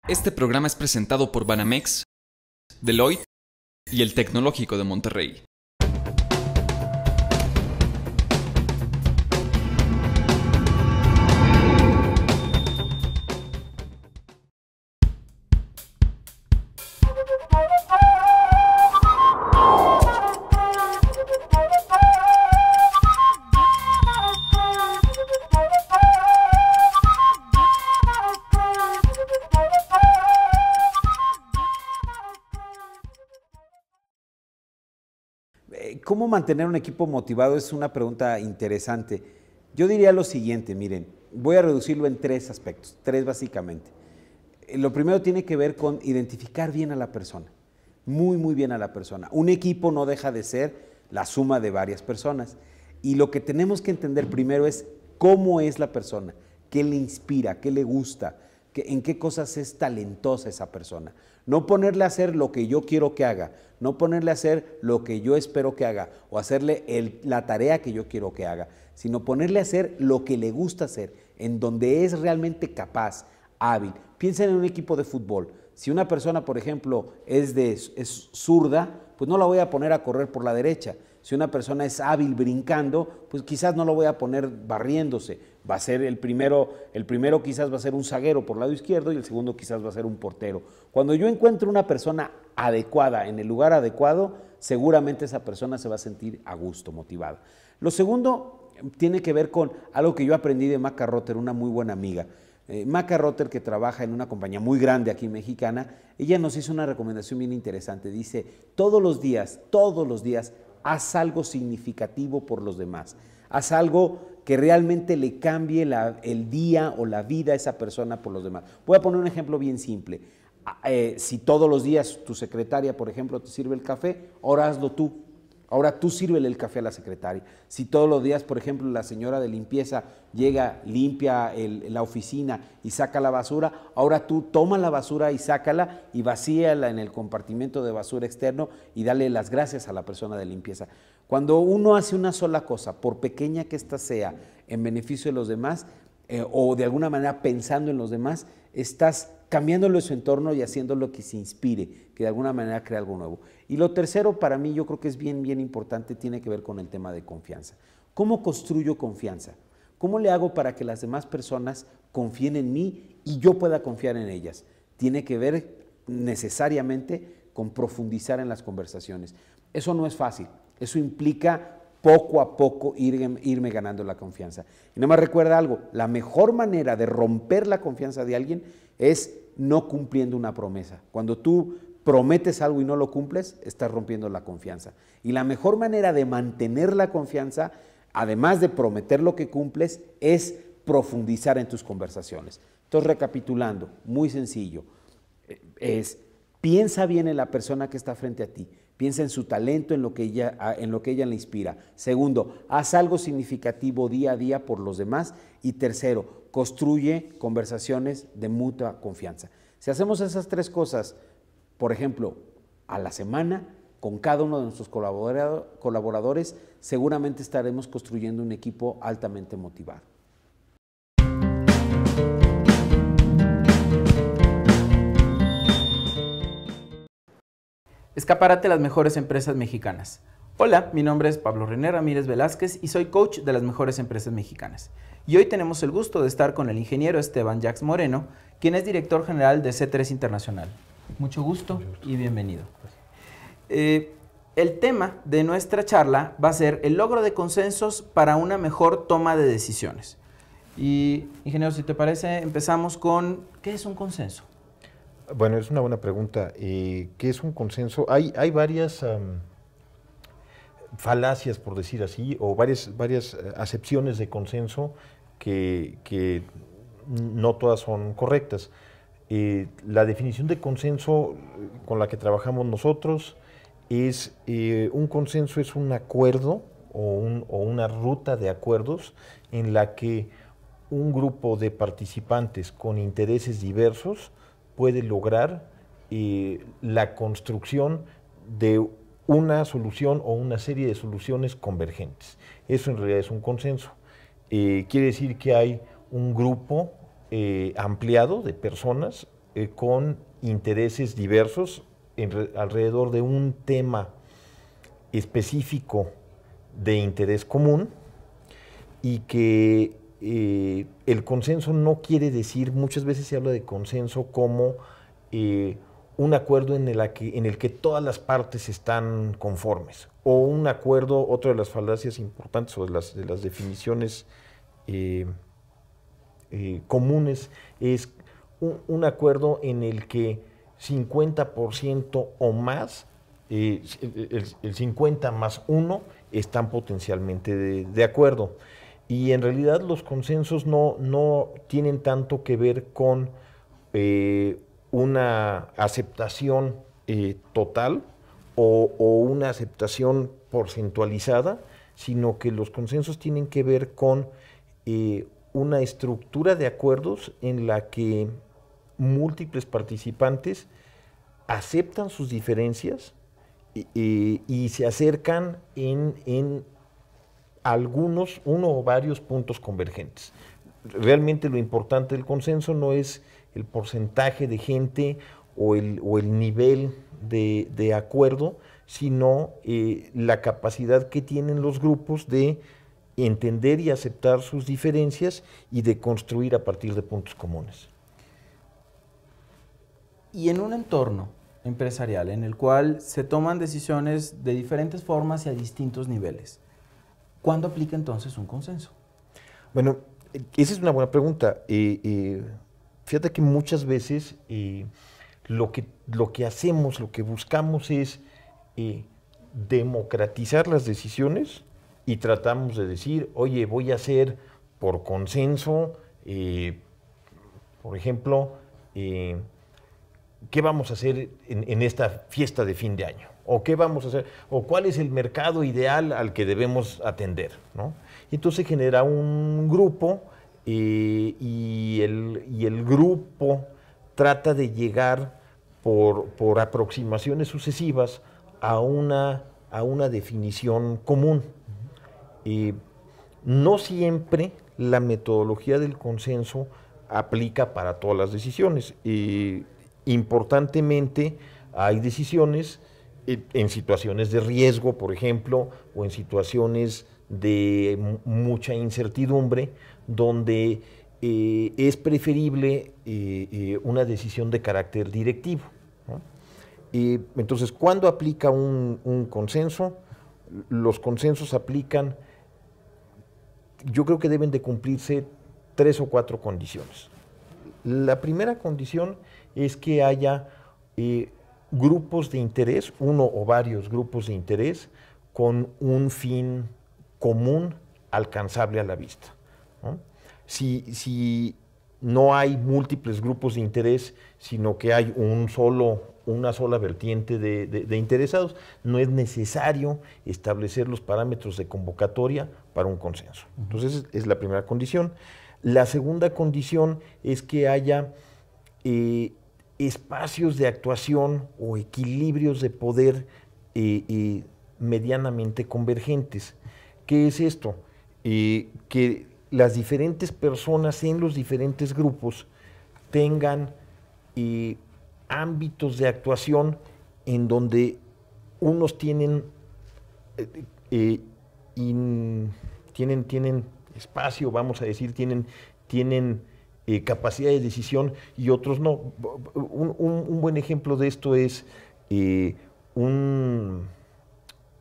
Este programa es presentado por Banamex, Deloitte y el Tecnológico de Monterrey. ¿Cómo mantener un equipo motivado? Es una pregunta interesante. Yo diría lo siguiente, miren, voy a reducirlo en tres aspectos, tres básicamente. Lo primero tiene que ver con identificar bien a la persona, muy bien a la persona. Un equipo no deja de ser la suma de varias personas y lo que tenemos que entender primero es cómo es la persona, qué le inspira, qué le gusta, en qué cosas es talentosa esa persona. No ponerle a hacer lo que yo quiero que haga, no ponerle a hacer lo que yo espero que haga o hacerle la tarea que yo quiero que haga, sino ponerle a hacer lo que le gusta hacer, en donde es realmente capaz, hábil. Piensen en un equipo de fútbol. Si una persona, por ejemplo, es zurda, pues no la voy a poner a correr por la derecha. Si una persona es hábil brincando, pues quizás no lo voy a poner barriéndose. Va a ser el primero quizás va a ser un zaguero por el lado izquierdo y el segundo quizás va a ser un portero. Cuando yo encuentro una persona adecuada, en el lugar adecuado, seguramente esa persona se va a sentir a gusto, motivada. Lo segundo tiene que ver con algo que yo aprendí de Maca Rotter, una muy buena amiga. Maca Rotter, que trabaja en una compañía muy grande aquí mexicana, ella nos hizo una recomendación bien interesante. Dice, todos los días, haz algo significativo por los demás. Haz algo que realmente le cambie el día o la vida a esa persona por los demás. Voy a poner un ejemplo bien simple. Si todos los días tu secretaria, por ejemplo, te sirve el café, ahora hazlo tú. Ahora tú sírvele el café a la secretaria. Si todos los días, por ejemplo, la señora de limpieza llega, limpia la oficina y saca la basura, ahora tú toma la basura y sácala y vacíala en el compartimento de basura externo y dale las gracias a la persona de limpieza. Cuando uno hace una sola cosa, por pequeña que ésta sea, en beneficio de los demás, o de alguna manera pensando en los demás, estás cambiándolo su entorno y haciéndolo que se inspire, que de alguna manera crea algo nuevo. Y lo tercero, para mí, yo creo que es bien importante, tiene que ver con el tema de confianza. ¿Cómo construyo confianza? ¿Cómo le hago para que las demás personas confíen en mí y yo pueda confiar en ellas? Tiene que ver necesariamente con profundizar en las conversaciones. Eso no es fácil, eso implica poco a poco irme ganando la confianza. Y nada más recuerda algo, la mejor manera de romper la confianza de alguien es no cumpliendo una promesa. Cuando tú prometes algo y no lo cumples, estás rompiendo la confianza. Y la mejor manera de mantener la confianza, además de prometer lo que cumples, es profundizar en tus conversaciones. Entonces, recapitulando, muy sencillo, piensa bien en la persona que está frente a ti. Piensa en su talento, en lo que ella le inspira. Segundo, haz algo significativo día a día por los demás. Y tercero, construye conversaciones de mutua confianza. Si hacemos esas tres cosas, por ejemplo, a la semana, con cada uno de nuestros colaboradores, seguramente estaremos construyendo un equipo altamente motivado. Escaparate a las mejores empresas mexicanas. Hola, mi nombre es Pablo René Ramírez Velázquez y soy coach de las mejores empresas mexicanas. Y hoy tenemos el gusto de estar con el ingeniero Esteban Jax Moreno, quien es director general de C3 Internacional. Mucho gusto y bienvenido. El tema de nuestra charla va a ser el logro de consensos para una mejor toma de decisiones. Y, ingeniero, si te parece, empezamos con ¿qué es un consenso? Bueno, es una buena pregunta. ¿Qué es un consenso? Hay varias falacias, por decir así, o varias acepciones de consenso que no todas son correctas. La definición de consenso con la que trabajamos nosotros es un consenso es un acuerdo o una ruta de acuerdos en la que un grupo de participantes con intereses diversos puede lograr la construcción de una solución o una serie de soluciones convergentes. Eso en realidad es un consenso. Quiere decir que hay un grupo ampliado de personas con intereses diversos alrededor de un tema específico de interés común, y que el consenso no quiere decir, muchas veces se habla de consenso como un acuerdo en el que todas las partes están conformes, o un acuerdo, otra de las falacias importantes o de las definiciones comunes, es un acuerdo en el que 50% o más, el 50 más 1 están potencialmente de acuerdo. Y en realidad los consensos no tienen tanto que ver con una aceptación total o una aceptación porcentualizada, sino que los consensos tienen que ver con una estructura de acuerdos en la que múltiples participantes aceptan sus diferencias y se acercan en algunos, uno o varios puntos convergentes. Realmente lo importante del consenso no es el porcentaje de gente o el nivel de acuerdo, sino la capacidad que tienen los grupos de entender y aceptar sus diferencias y de construir a partir de puntos comunes. Y en un entorno empresarial en el cual se toman decisiones de diferentes formas y a distintos niveles, ¿cuándo aplica entonces un consenso? Bueno, esa es una buena pregunta. Fíjate que muchas veces lo que hacemos, lo que buscamos es democratizar las decisiones y tratamos de decir, oye, voy a hacer por consenso, por ejemplo, ¿qué vamos a hacer en esta fiesta de fin de año? ¿O qué vamos a hacer? ¿O cuál es el mercado ideal al que debemos atender? ¿No? Entonces genera un grupo y el grupo trata de llegar por aproximaciones sucesivas a una definición común. No siempre la metodología del consenso aplica para todas las decisiones. Importantemente, hay decisiones en situaciones de riesgo, por ejemplo, o en situaciones de mucha incertidumbre, donde es preferible una decisión de carácter directivo, ¿no? Entonces, ¿cuándo aplica un consenso? Los consensos aplican, yo creo que deben de cumplirse 3 o 4 condiciones. La primera condición es que haya grupos de interés, uno o varios grupos de interés, con un fin común alcanzable a la vista, ¿no? Si no hay múltiples grupos de interés, sino que hay una sola vertiente de interesados, no es necesario establecer los parámetros de convocatoria para un consenso. Entonces, es la primera condición. La segunda condición es que haya espacios de actuación o equilibrios de poder medianamente convergentes. ¿Qué es esto? Que las diferentes personas en los diferentes grupos tengan ámbitos de actuación en donde unos tienen espacio, vamos a decir, tienen capacidad de decisión y otros no. Un buen ejemplo de esto es un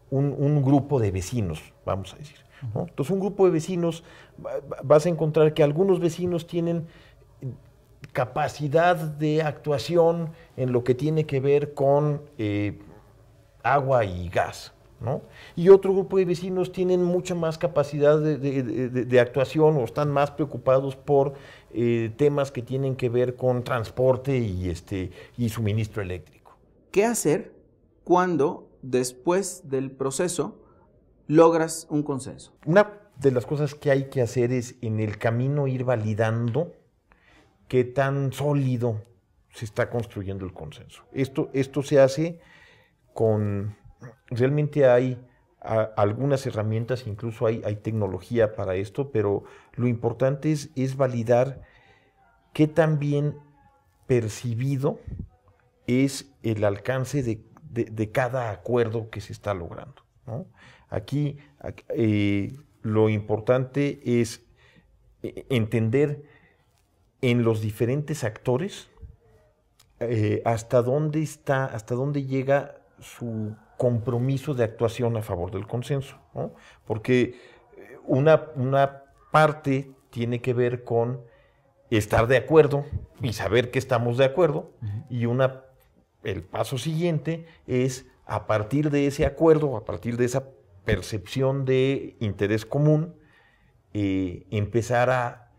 grupo de vecinos, vamos a decir, ¿no? Entonces, un grupo de vecinos, vas a encontrar que algunos vecinos tienen capacidad de actuación en lo que tiene que ver con agua y gas, ¿no? Y otro grupo de vecinos tienen mucha más capacidad de actuación o están más preocupados por temas que tienen que ver con transporte y suministro eléctrico. ¿Qué hacer cuando después del proceso logras un consenso? Una de las cosas que hay que hacer es en el camino ir validando qué tan sólido se está construyendo el consenso. Esto se hace realmente hay algunas herramientas, incluso hay tecnología para esto, pero lo importante es validar qué tan bien percibido es el alcance de cada acuerdo que se está logrando, ¿no? Aquí lo importante es entender en los diferentes actores hasta dónde llega su compromiso de actuación a favor del consenso, ¿no? Porque una parte tiene que ver con estar de acuerdo y saber que estamos de acuerdo, y el paso siguiente es, a partir de ese acuerdo, a partir de esa percepción de interés común, empezar a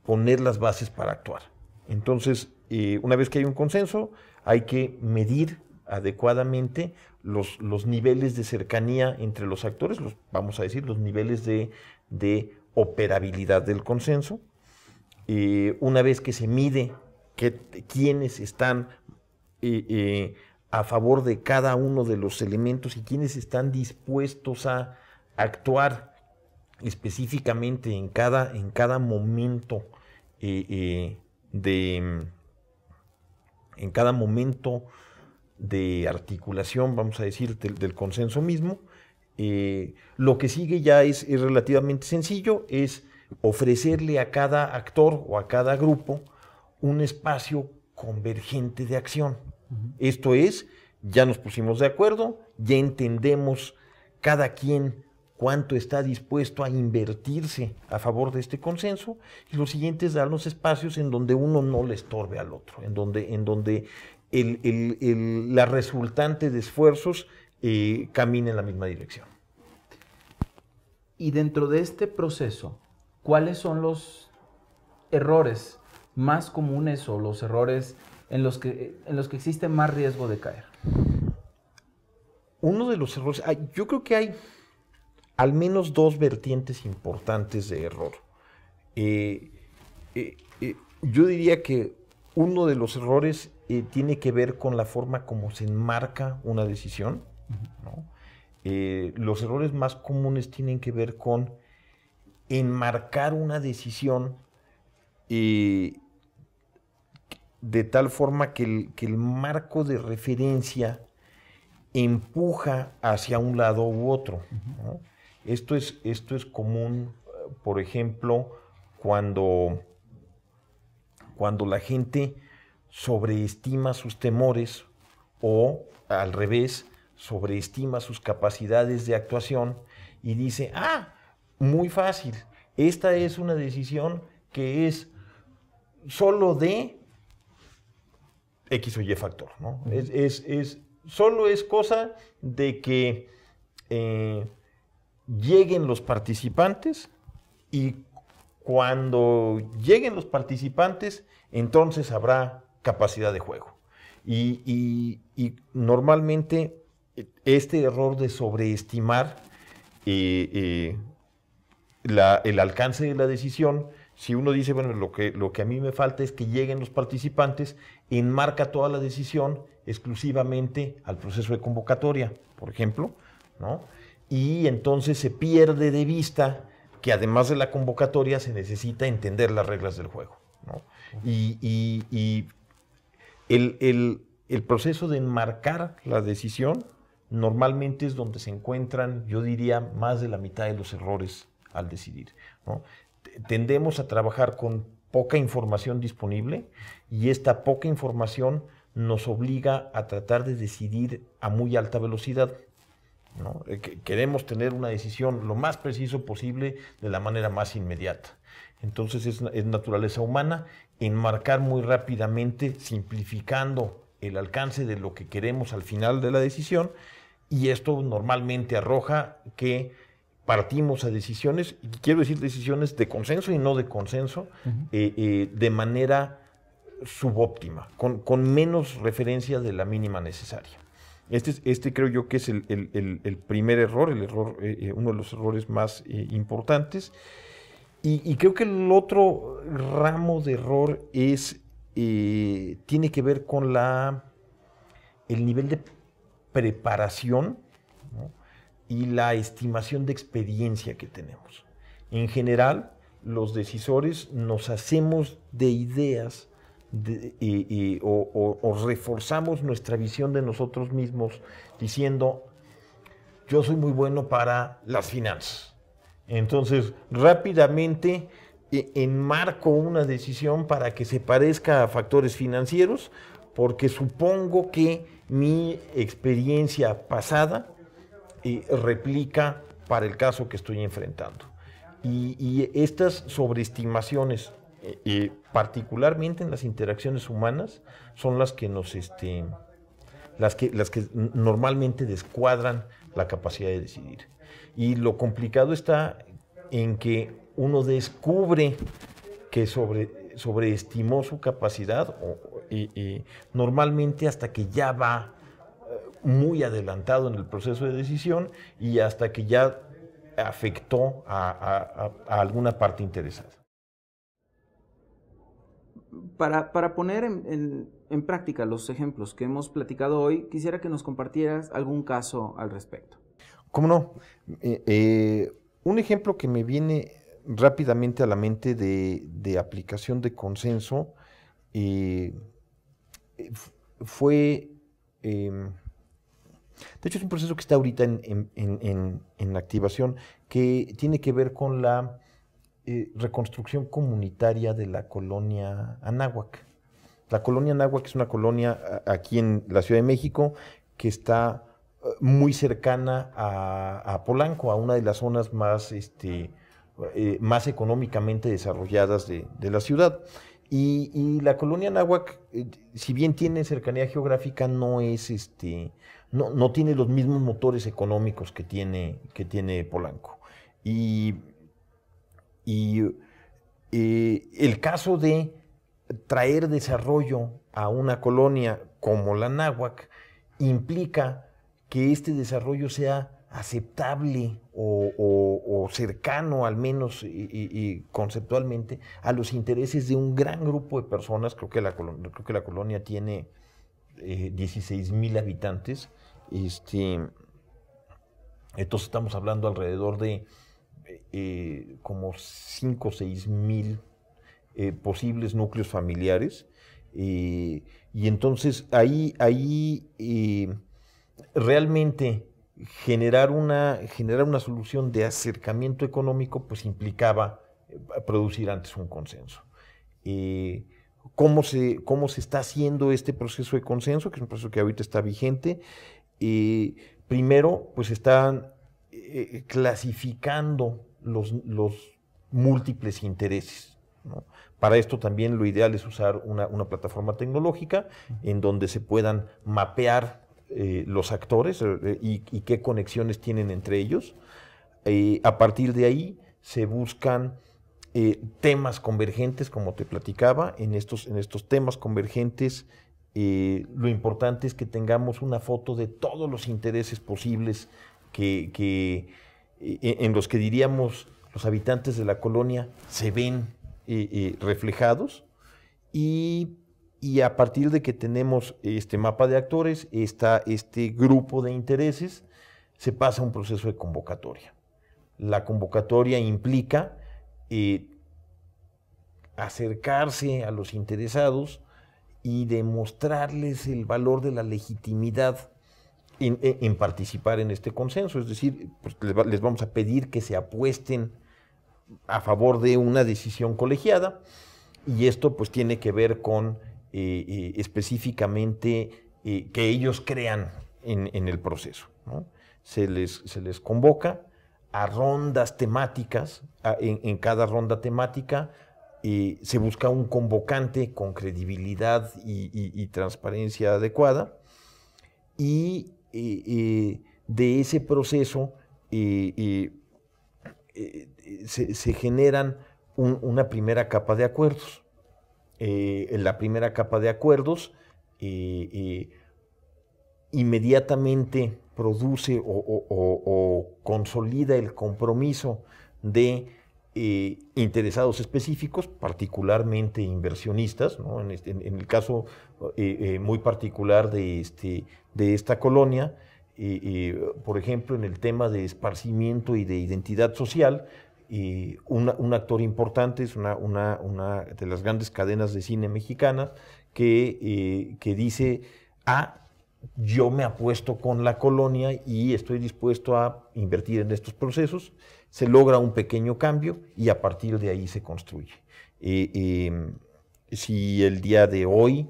poner las bases para actuar. Entonces, una vez que hay un consenso, hay que medir adecuadamente los niveles de cercanía entre los actores, vamos a decir, los niveles de operabilidad del consenso. Una vez que se mide quiénes están a favor de cada uno de los elementos y quiénes están dispuestos a actuar específicamente en cada momento de articulación, vamos a decir, del consenso mismo, lo que sigue ya es relativamente sencillo, es ofrecerle a cada actor o a cada grupo un espacio convergente de acción. Esto es, ya nos pusimos de acuerdo, ya entendemos cada quien cuánto está dispuesto a invertirse a favor de este consenso, y lo siguiente es darnos espacios en donde uno no le estorbe al otro, en donde la resultante de esfuerzos camine en la misma dirección. Y dentro de este proceso, ¿cuáles son los errores más comunes o los errores en los que existe más riesgo de caer? Uno de los errores, yo creo que hay al menos dos vertientes importantes de error. Yo diría que uno de los errores tiene que ver con la forma como se enmarca una decisión, ¿no? Los errores más comunes tienen que ver con enmarcar una decisión de tal forma que el marco de referencia empuja hacia un lado u otro, ¿no? Esto es común, por ejemplo, cuando la gente sobreestima sus temores o, al revés, sobreestima sus capacidades de actuación y dice, muy fácil, esta es una decisión que es solo de X o Y factor, ¿no? Solo es cosa de que lleguen los participantes, y cuando lleguen los participantes, entonces habrá capacidad de juego. Y normalmente este error de sobreestimar el alcance de la decisión, si uno dice, bueno, lo que a mí me falta es que lleguen los participantes, enmarca toda la decisión exclusivamente al proceso de convocatoria, por ejemplo, ¿no? Y entonces se pierde de vista que además de la convocatoria se necesita entender las reglas del juego, ¿no? Y el proceso de enmarcar la decisión normalmente es donde se encuentran, yo diría, más de la mitad de los errores al decidir, ¿no? Tendemos a trabajar con poca información disponible, y esta poca información nos obliga a tratar de decidir a muy alta velocidad, ¿no? Queremos tener una decisión lo más preciso posible de la manera más inmediata. Entonces es naturaleza humana enmarcar muy rápidamente, simplificando el alcance de lo que queremos al final de la decisión, y esto normalmente arroja que partimos a decisiones, y quiero decir decisiones de consenso y no de consenso, de manera subóptima, con menos referencia de la mínima necesaria. Este creo yo que es el primer error, uno de los errores más importantes. Y creo que el otro ramo de error tiene que ver con el nivel de preparación, ¿no? Y la estimación de experiencia que tenemos. En general, los decisores nos hacemos de ideas o reforzamos nuestra visión de nosotros mismos diciendo, yo soy muy bueno para las finanzas. Entonces, rápidamente enmarco una decisión para que se parezca a factores financieros, porque supongo que mi experiencia pasada replica para el caso que estoy enfrentando. Y estas sobreestimaciones, particularmente en las interacciones humanas, son las que las que normalmente descuadran la capacidad de decidir. Y lo complicado está en que uno descubre que sobreestimó su capacidad, normalmente hasta que ya va muy adelantado en el proceso de decisión y hasta que ya afectó a alguna parte interesada. Para poner en práctica los ejemplos que hemos platicado hoy, quisiera que nos compartieras algún caso al respecto. ¿Cómo no? Un ejemplo que me viene rápidamente a la mente de aplicación de consenso fue... de hecho, es un proceso que está ahorita en activación que tiene que ver con la reconstrucción comunitaria de la colonia Anáhuac. La colonia Anáhuac es una colonia aquí en la Ciudad de México que está muy cercana a Polanco, a una de las zonas más económicamente desarrolladas de la ciudad. Y la colonia Anáhuac, si bien tiene cercanía geográfica, no tiene los mismos motores económicos que tiene Polanco. Y el caso de traer desarrollo a una colonia como la Anáhuac implica que este desarrollo sea aceptable o cercano, al menos conceptualmente, a los intereses de un gran grupo de personas. Creo que la colonia tiene 16,000 habitantes. Entonces estamos hablando alrededor de como 5 o 6,000 posibles núcleos familiares. Y entonces ahí realmente generar una solución de acercamiento económico pues implicaba producir antes un consenso. ¿Cómo se está haciendo este proceso de consenso? Que es un proceso que ahorita está vigente. Primero, pues están clasificando los múltiples intereses, ¿no? Para esto también lo ideal es usar una plataforma tecnológica en donde se puedan mapear los actores y qué conexiones tienen entre ellos. A partir de ahí se buscan temas convergentes, como te platicaba. En estos temas convergentes lo importante es que tengamos una foto de todos los intereses posibles en los que diríamos los habitantes de la colonia se ven reflejados, y a partir de que tenemos este mapa de actores, este grupo de intereses, se pasa a un proceso de convocatoria. La convocatoria implica acercarse a los interesados y demostrarles el valor de la legitimidad en participar en este consenso. Es decir, pues les vamos a pedir que se apuesten a favor de una decisión colegiada, y esto pues tiene que ver con específicamente que ellos crean en el proceso, ¿no? Se les convoca a rondas temáticas. En cada ronda temática se busca un convocante con credibilidad y transparencia adecuada, y de ese proceso se generan una primera capa de acuerdos. En la primera capa de acuerdos inmediatamente produce o consolida el compromiso de interesados específicos, particularmente inversionistas, ¿no? En el caso muy particular de esta colonia, por ejemplo, en el tema de esparcimiento y de identidad social, un actor importante, es una de las grandes cadenas de cine mexicanas que dice, yo me apuesto con la colonia y estoy dispuesto a invertir en estos procesos. Se logra un pequeño cambio y a partir de ahí se construye. Si el día de hoy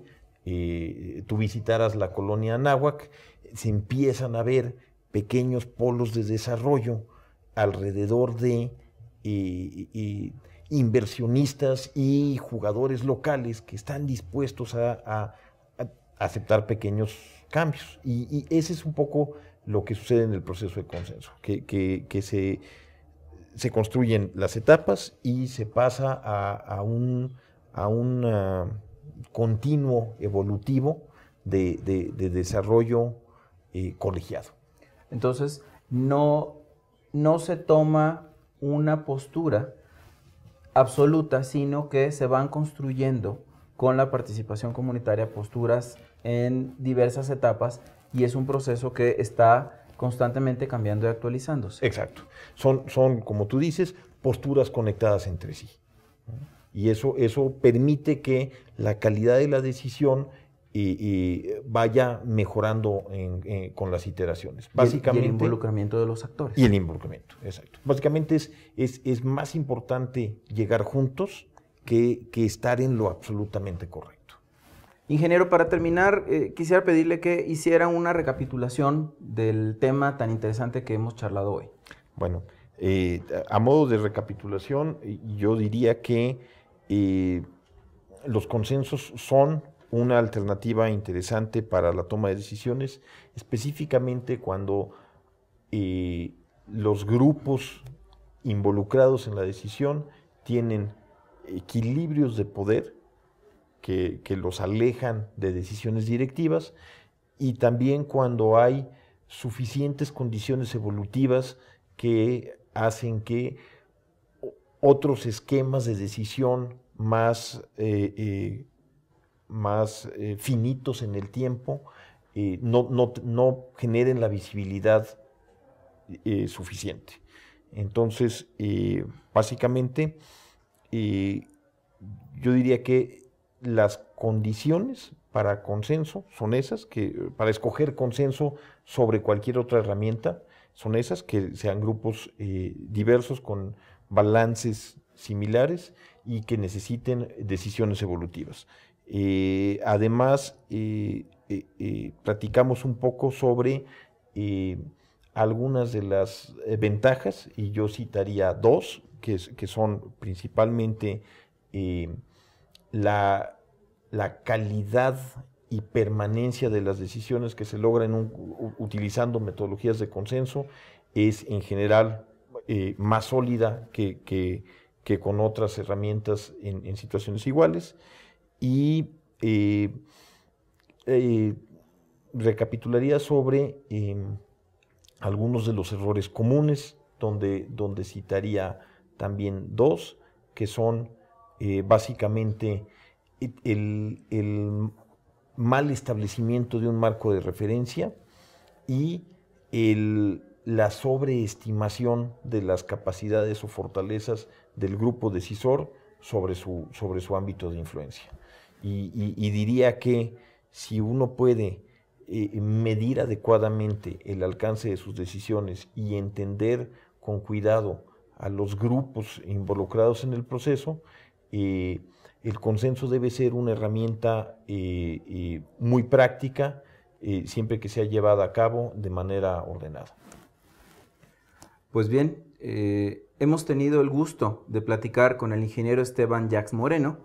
tú visitaras la colonia Anáhuac, se empiezan a ver pequeños polos de desarrollo alrededor de inversionistas y jugadores locales que están dispuestos a aceptar pequeños cambios. Y ese es un poco lo que sucede en el proceso de consenso, que se construyen las etapas y se pasa a un continuo evolutivo de desarrollo colegiado. Entonces, no se toma una postura absoluta, sino que se van construyendo con la participación comunitaria posturas en diversas etapas y es un proceso que está constantemente cambiando y actualizándose. Exacto. Son, como tú dices, posturas conectadas entre sí. Y eso permite que la calidad de la decisión vaya mejorando con las iteraciones. Básicamente, y el involucramiento de los actores. Y el involucramiento, exacto. Básicamente es más importante llegar juntos que estar en lo absolutamente correcto. Ingeniero, para terminar, quisiera pedirle que hiciera una recapitulación del tema tan interesante que hemos charlado hoy. Bueno, a modo de recapitulación, yo diría que los consensos son una alternativa interesante para la toma de decisiones, específicamente cuando los grupos involucrados en la decisión tienen equilibrios de poder que los alejan de decisiones directivas y también cuando hay suficientes condiciones evolutivas que hacen que otros esquemas de decisión más finitos en el tiempo no generen la visibilidad suficiente. Entonces, básicamente, yo diría que las condiciones para consenso son esas, para escoger consenso sobre cualquier otra herramienta, son esas, que sean grupos diversos con balances similares y que necesiten decisiones evolutivas. Además, platicamos un poco sobre algunas de las ventajas, y yo citaría dos, que son principalmente la calidad y permanencia de las decisiones que se logran utilizando metodologías de consenso, es en general más sólida que con otras herramientas en situaciones iguales. Y recapitularía sobre algunos de los errores comunes, donde citaría también dos, que son básicamente el mal establecimiento de un marco de referencia y la sobreestimación de las capacidades o fortalezas del grupo decisor sobre su ámbito de influencia. Y diría que si uno puede medir adecuadamente el alcance de sus decisiones y entender con cuidado a los grupos involucrados en el proceso, el consenso debe ser una herramienta muy práctica, siempre que sea llevada a cabo de manera ordenada. Pues bien, hemos tenido el gusto de platicar con el ingeniero Esteban Jax Moreno,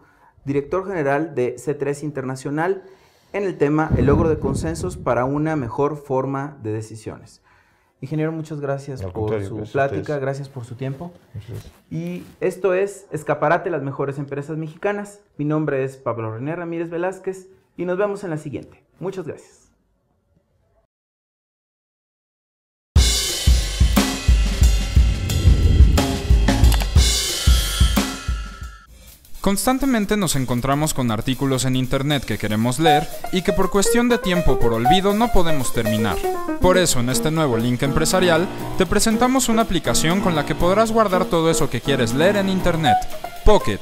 director general de C3 Internacional, en el tema el logro de consensos para una mejor forma de decisiones. Ingeniero, muchas gracias por su plática, gracias por su tiempo. Y esto es Escaparate, las mejores empresas mexicanas. Mi nombre es Pablo René Ramírez Velázquez y nos vemos en la siguiente. Muchas gracias. Constantemente nos encontramos con artículos en internet que queremos leer y que por cuestión de tiempo o por olvido no podemos terminar. Por eso, en este nuevo Link Empresarial, te presentamos una aplicación con la que podrás guardar todo eso que quieres leer en internet. Pocket.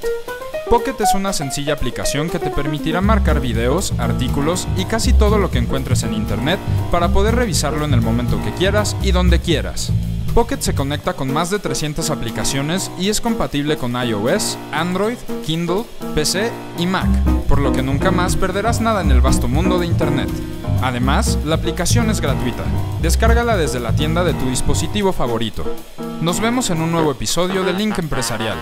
Pocket es una sencilla aplicación que te permitirá marcar videos, artículos y casi todo lo que encuentres en internet para poder revisarlo en el momento que quieras y donde quieras. Pocket se conecta con más de 300 aplicaciones y es compatible con iOS, Android, Kindle, PC y Mac, por lo que nunca más perderás nada en el vasto mundo de Internet. Además, la aplicación es gratuita. Descárgala desde la tienda de tu dispositivo favorito. Nos vemos en un nuevo episodio de Link Empresarial.